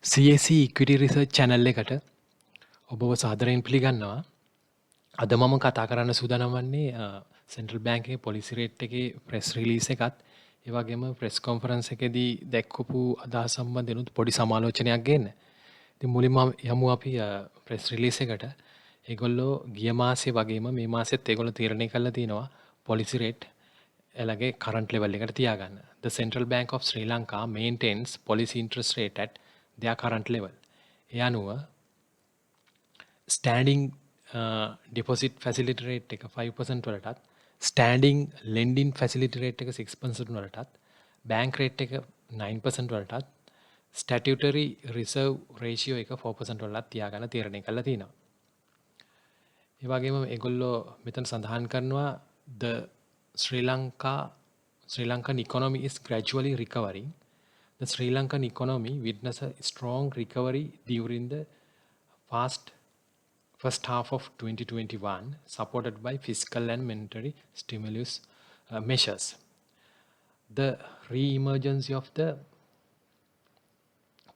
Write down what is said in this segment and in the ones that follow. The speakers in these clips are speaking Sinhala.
CAC Equity Research channel එකට ඔබව සාදරයෙන් පිළිගන්නවා. අද මම කතා කරන්න සූදානම් වන්නේ සෙන්ට්‍රල් බැංක් එකේ පොලිසි රේට් එකේ ප්‍රෙස් රිලීස් එකත් ඒ වගේම ප්‍රෙස් කොන්ෆරන්ස් එකේදී දැක්වපු අදහස් සම්බන්ධයෙන් පොඩි සමාලෝචනයක් ගන්න. ඉතින් මුලින්ම යමු අපි ප්‍රෙස් රිලීස් එකට. ඒගොල්ලෝ ගිය මාසේ වගේම මේ මාසෙත් ඒගොල්ලෝ තීරණය කළා තියෙනවා පොලිසි රේට් එලගේ කරන්ට් ලෙවල් එකට තියාගන්න. The Central Bank of Sri Lanka maintains policy interest rate at their current level. ඒ අනුව ස්ටෑන්ඩිං ඩිපොසිට් ෆැසිලිටි රේට් එක 5% වලටත් ස්ටෑන්ඩිං ලෙන්ඩින් ෆැසිලිටි රේට් එක 6% වලටත් බැංක් රේට් එක 9% වලටත් ස්ටැටියුටරි රිසර්ව් රේෂියෝ එක 4% වලටත් තියාගන්න තීරණය කළා තියෙනවා. ඒ වගේම ඒගොල්ලෝ මෙතන සඳහන් කරනවා the Sri Lankan economy is gradually recovering. The Sri Lankan economy witnessed a strong recovery during the first half of 2021, supported by fiscal and monetary stimulus measures. The re-emergence of the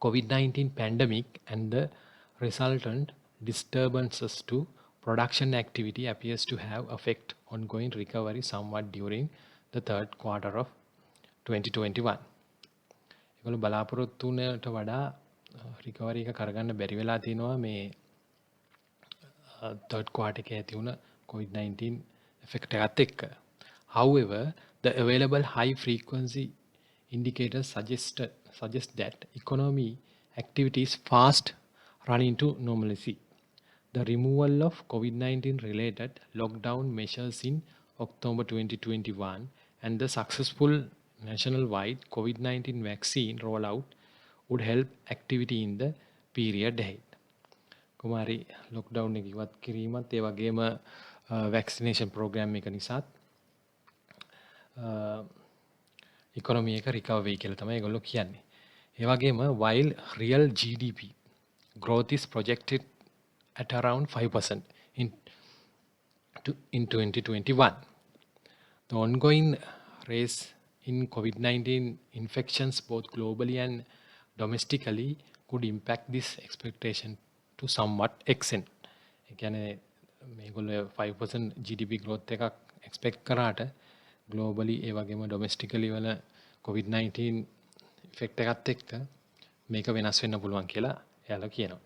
COVID-19 pandemic and the resultant disturbances to production activity appears to have affect ongoing recovery somewhat during the third quarter of 2021. ඒගොල්ලෝ බලාපොරොත්තු වුණට වඩා රිකවරි එක කරගන්න බැරි වෙලා තිනවා මේ third quarter එකේ ඇති වුණ COVID-19 effect එකත් එක්ක. However, the available high frequency indicators suggest that economy activity is fast running to normalcy. The removal of COVID-19 related lockdown measures in October 2021 and the successful nationwide COVID-19 vaccine rollout would help activity in the period ahead. Kumari lockdown එක ඉවත් කිරීමත් ඒ වගේම වැක්සිනේෂන් ප්‍රෝග්‍රෑම් එක නිසාත් ඉකොනොමි එක රිකවර් වෙයි කියලා තමයි ඒගොල්ලෝ කියන්නේ. ඒ වගේම while real GDP growth is projected at around 5% in 2021. The ongoing rise in COVID-19 infections both globally and domestically could impact this expectation to somewhat extent. ඒ කියන්නේ මේගොල්ලෝ 5% GDP growth එකක් expect කරාට globally ඒ වගේම domestically වල COVID-19 effect එකත් එක්ක මේක වෙනස් වෙන්න පුළුවන් කියලා එයාලා කියනවා.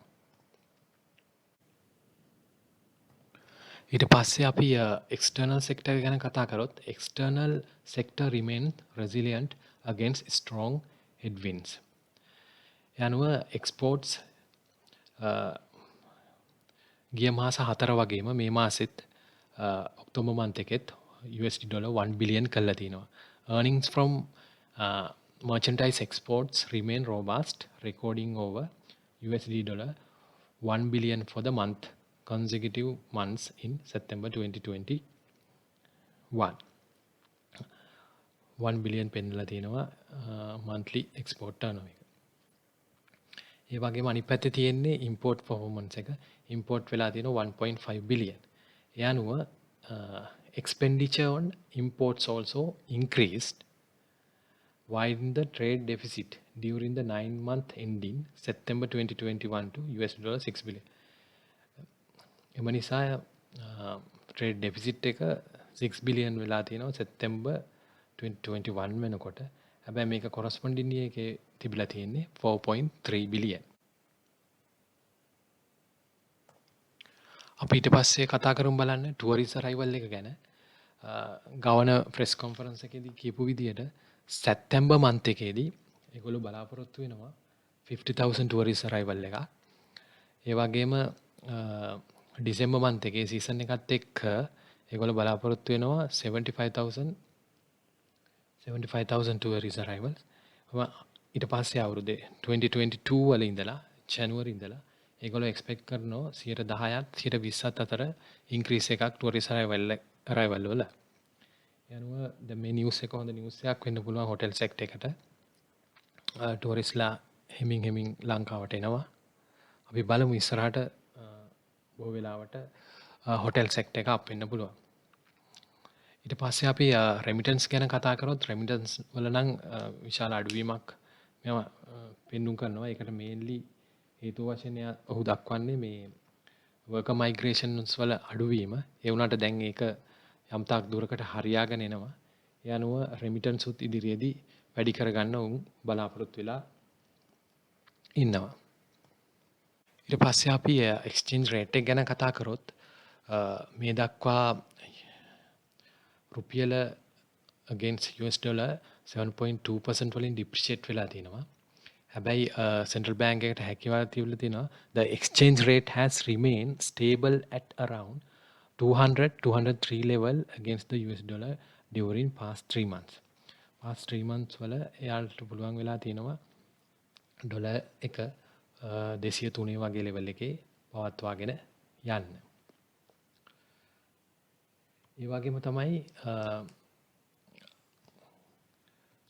ඊට පස්සේ අපි external sector ගැන කතා කරොත් external sector remains resilient against strong headwinds. යනුව exports ගිය මාස 4 වගේම මේ මාසෙත් ඔක්තෝබර් month එකෙත් USD dollar 1 billion කළා තිනවා. Earnings from merchandise exports remain robust, recording over USD dollar 1 billion for the month consecutive months in September 2021. 1 billion පෙන්නලා තිනවා monthly export turnover. ඒ වගේම අනිත් පැත්තේ තියෙන්නේ import performance එක. import වෙලා තියෙනවා 1.5 billion. ඒ අනුව expenditure on imports also increased, widening the trade deficit during the 9-month ending September 2021 to $6 billion. එම නිසා trade deficit එක 6 billion වෙලා තියෙනවා September 2021 වෙනකොට. හැබැයි මේක corresponding එකේ තිබිලා තියෙන්නේ 4.3 billion. අපි ඊට පස්සේ කතා කරමු බලන්න tourist arrival එක ගැන. ගවර්නර් ප්‍රෙස් කොන්ෆරන්ස් එකේදී කියපු විදිහට සැප්තැම්බර් month එකේදී ඒගොල්ලෝ බලාපොරොත්තු වෙනවා 50,000 tourist arrival එකක්. ඒ වගේම ඩිසෙම්බර් month එකේ සීසන් එකත් එක්ක ඒගොල්ලෝ බලාපොරොත්තු වෙනවා 75,000 tourist arrivals. ඊට පස්සේ අවුරුද්දේ 2022 වල ඉඳලා ජනවරි ඉඳලා ඒගොල්ලෝ එක්ස්පෙක්ට් කරනවා 10%ත් 20%ත් අතර ඉන්ක්‍රීස් එකක් tourist arrival වල. යනුව දැන් මේ නිවුස් එක හොඳ නිවුස් එකක් වෙන්න පුළුවන් හොටෙල් සෙක්ටර් එකට. ටුවරිස්ලා හිමින් ලංකාවට එනවා. අපි බලමු ඉස්සරහට බොහෝ වෙලාවට හොටෙල් සෙක්ටර් එක අප් වෙන්න පුළුවන්. ඊට පස්සේ අපි රෙමිටන්ස් ගැන කතා කරොත් රෙමිටන්ස් වල නම් විශාල අඩුවීමක් මේවා පෙන්නුම් කරනවා. ඒකට මේන්ලි හේතු වශයෙන් ඔහු දක්වන්නේ මේ වර්කර් මයිග්‍රේෂන්ස් වල අඩුවීම. ඒ වුණාට දැන් ඒක යම් තාක් දුරකට හරියාගෙන එනවා. ඒ අනුව රෙමිටන්ස් උත් ඉදිරියේදී වැඩි කරගන්න උන් බලාපොරොත්තු වෙලා ඉන්නවා. ඊට පස්සේ අපි එක්ස්චේන්ජ් රේට් එක ගැන කතා කරොත් මේ දක්වා රුපියල against US dollar 7.2% වලින් depreciate වෙලා තිනවා. හැබැයි central bank එකට හැකියාව තිබිලා තිනවා the exchange rate has remained stable at around 203 level against the US dollar during past 3 months. past 3 months වල එයාලට පුළුවන් වෙලා තිනවා ඩොලර් එක 203 වගේ ලෙවල් එකේ පවත්වාගෙන යන්න. ඒ වගේම තමයි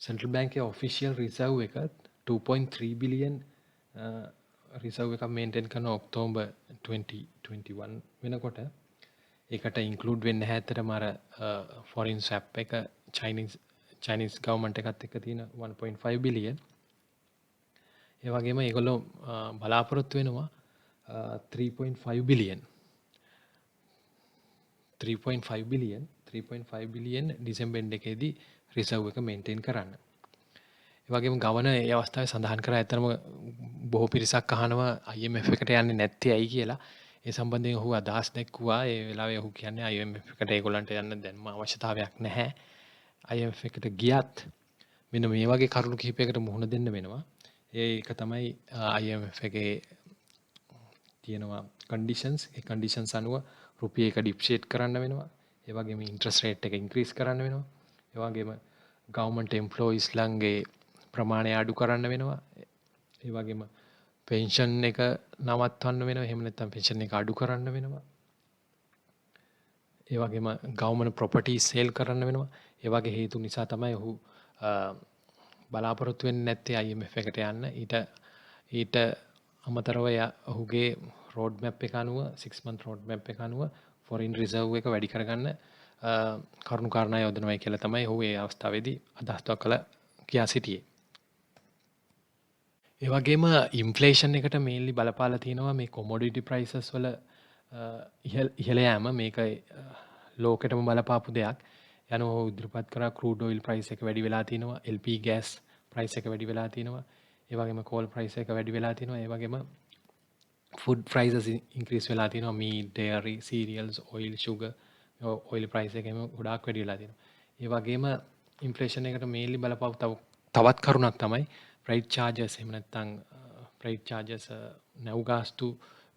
සෙන්ට්‍රල් බැංකේ ඔෆිෂියල් රිසර්ව් එක 2.3 බිලියන් රිසර්ව් එකක් මේන්ටේන් කරන ඔක්තෝබර් 2021 වෙනකොට ඒකට ඉන්ක්ලූඩ් වෙන්නේ නැහැ ඇත්තටම අර ෆොරින් ස්වැප් එක චයිනීස් ගවර්න්මන්ට් එකත් එක්ක තියෙන 1.5 බිලියන්. ඒ වගේම ඒගොල්ලෝ බලාපොරොත්තු වෙනවා 3.5 බිලියන් 3.5 බිලියන් ඩිසෙම්බර් එකේදී රිසර්ව් එක මේන්ටේන් කරන්න. ඒ වගේම ගවර්නර් ඒ අවස්ථාවේ සඳහන් කරා ඇත්තම බොහෝ පිරිසක් අහනවා IMF එකට යන්නේ නැත්තේ ඇයි කියලා. ඒ සම්බන්ධයෙන් ඔහු අදහස් දැක්වුවා. ඒ වෙලාවේ ඔහු කියන්නේ IMF එකට ඒගොල්ලන්ට යන්න දැන්ම අවශ්‍යතාවයක් නැහැ. IMF එකට ගියත් මෙන්න මේ වගේ කරුණු කිහිපයකට මුහුණ දෙන්න වෙනවා. ඒක තමයි IMF එකේ තියෙනවා කන්ඩිෂන්ස්. ඒ කන්ඩිෂන්ස් අනුව රුපියල් එක ඩිප්‍රිෂিয়েට් කරන්න වෙනවා. ඒ වගේම ඉන්ට්‍රස්ට් රේට් එක ඉන්ක්‍රීස් කරන්න වෙනවා. ඒ වගේම ගවර්න්මන්ට් එම්ප්ලොයිස් ළඟේ ප්‍රමාණය අඩු කරන්න වෙනවා. ඒ වගේම පෙන්ෂන් එක නවත්වන්න වෙනවා. එහෙම නැත්නම් පෙන්ෂන් එක අඩු කරන්න වෙනවා. ඒ වගේම ගවර්න්මන්ට් ප්‍රොපර්ටි සේල් කරන්න වෙනවා. ඒ වගේ හේතු නිසා තමයි ඔහු බලාපොරොත්තු වෙන්නේ නැත්තේ IMF එකට යන්න. ඊට අමතරව ඔහුගේ රෝඩ් මැප් එක අනුව 6 month රෝඩ් මැප් එක අනුව ෆොරින් රිසර්ව් එක වැඩි කරගන්න කරුණු කාරණා යොදනවා කියලා තමයි ඔහු ඒ අවස්ථාවේදී අදහස් දක්වලා කියා සිටියේ. ඒ වගේම ඉන්ෆ්ලේෂන් එකට මේන්ලි බලපාලා තියෙනවා මේ කොමොඩිටි ප්‍රයිසස් වල ඉහළ යෑම. මේක ලෝකෙටම බලපාපු දෙයක්. යනවා ඔහු ඉදිරිපත් කරා ක්‍රූඩ් ඔයිල් ප්‍රයිස් එක වැඩි වෙලා තිනවා. LP ගෑස් ප්‍රයිස් එක වැඩි වෙලා තිනවා. ඒ වගේම කෝල් ප්‍රයිස් එක වැඩි වෙලා තිනවා. ඒ වගේම ෆුඩ් ප්‍රයිසස් ඉන්ක්‍රීස් වෙලා තිනවා. Meat, dairy, cereals, oil, sugar oil price එකම ගොඩාක් වැඩි වෙලා තිනවා. ඒ වගේම ඉන්ෆ්ලේෂන් එකට මේන්ලි බලපාපු තවත් කරුණක් තමයි ෆ්‍රයිට් චාර්ජස්. එහෙම නැත්නම් ෆ්‍රයිට් චාර්ජස් නැව් ගාස්තු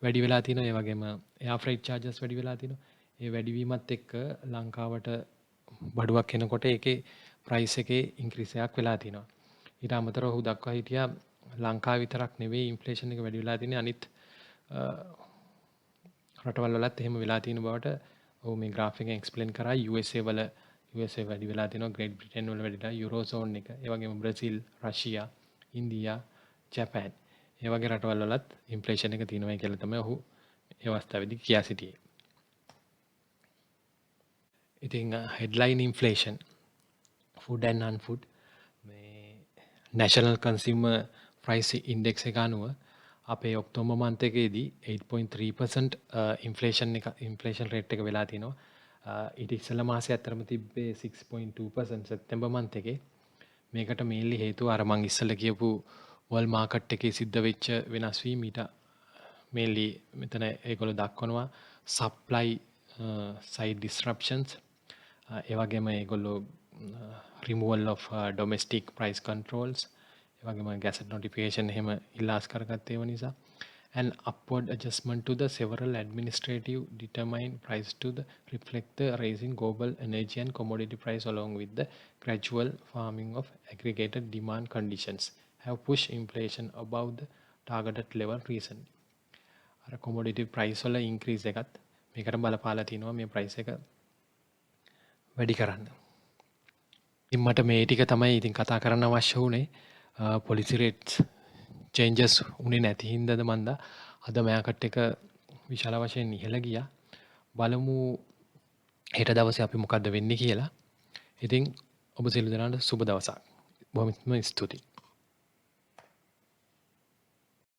වැඩි වෙලා තිනවා. ඒ වගේම එයා ෆ්‍රයිට් චාර්ජස් වැඩි වෙලා තිනවා. ඒ වැඩිවීමත් එක්ක ලංකාවට බඩුවක් එනකොට ඒකේ ප්‍රයිස් එකේ ඉන්ක්‍රීස් එකක් වෙලා තිනවා. ඊට අමතරව ඔහු දක්වා හිටියා ලංකාව විතරක් නෙවෙයි ඉන්ෆ්ලේෂන් එක වැඩි වෙලා තියෙන්නේ අනිත් රටවල් වලත් එහෙම වෙලා තියෙන බවට ඔහු මේ graph එකෙන් explain කරා. USA වැඩි වෙලා තියෙනවා, Great Britain වල වැඩිලා, Eurozone එක, ඒ වගේම බ්‍රසීල්, රෂියා, ඉන්දියා, ජපාන් ඒ වගේ රටවල් වලත් ඉන්ෆ්ලේෂන් එක තියෙනවා කියලා තමයි ඔහු ඒ අවස්ථාවේදී කියා සිටියේ. ඉතින් හෙඩ්ලයින් ඉන්ෆ්ලේෂන් ෆුඩ් ඇන්ඩ් නන් ෆුඩ් මේ නැෂනල් කන්සියුමර් ප්‍රයිස් ඉන්ඩෙක්ස් එක අනුව අපේ ඔක්තෝබර් month එකේදී 8.3% ඉන්ෆ්ලේෂන් රේට් එක වෙලා තිනවා. ඊට ඉස්සෙල්ලා මාසේ අතරම තිබ්බේ 6.2% සැප්තැම්බර් month එකේ. මේකට මේන්ලි හේතුව අර මං ඉස්සෙල්ලා කියපු වර්ල්ඩ් මාකට් එකේ සිද්ධ වෙච්ච වෙනස් වීම. ඊට මේන්ලි මෙතන ඒගොල්ලෝ දක්වනවා සප්ලයි side disruptions. ඒ වගේම ඒගොල්ලෝ removal of domestic price controls, ඒ වගේම gazette notification එහෙම ඉල්ලාස් කරගත්ත ඒවා නිසා, and upward adjustment to the several administrative determined price to the reflect the rising global energy and commodity price along with the gradual firming of aggregated demand conditions have pushed inflation above the targeted level recently. අර commodity price වල increase එකත් මේකට බලපාලා තිනවා මේ price එක වැඩි කරන්න. ඉතින් මට මේ ටික තමයි ඉතින් කතා කරන්න අවශ්‍ය වුණේ. policy rates changes උනේ නැති හින්දාද මන්දා අද මාකට් එක විශාල වශයෙන් ඉහළ ගියා. බලමු හෙට දවසේ අපි මොකද්ද වෙන්නේ කියලා. ඉතින් ඔබ සියලු දෙනාට සුබ දවසක්. බොහොම ස්තුතියි.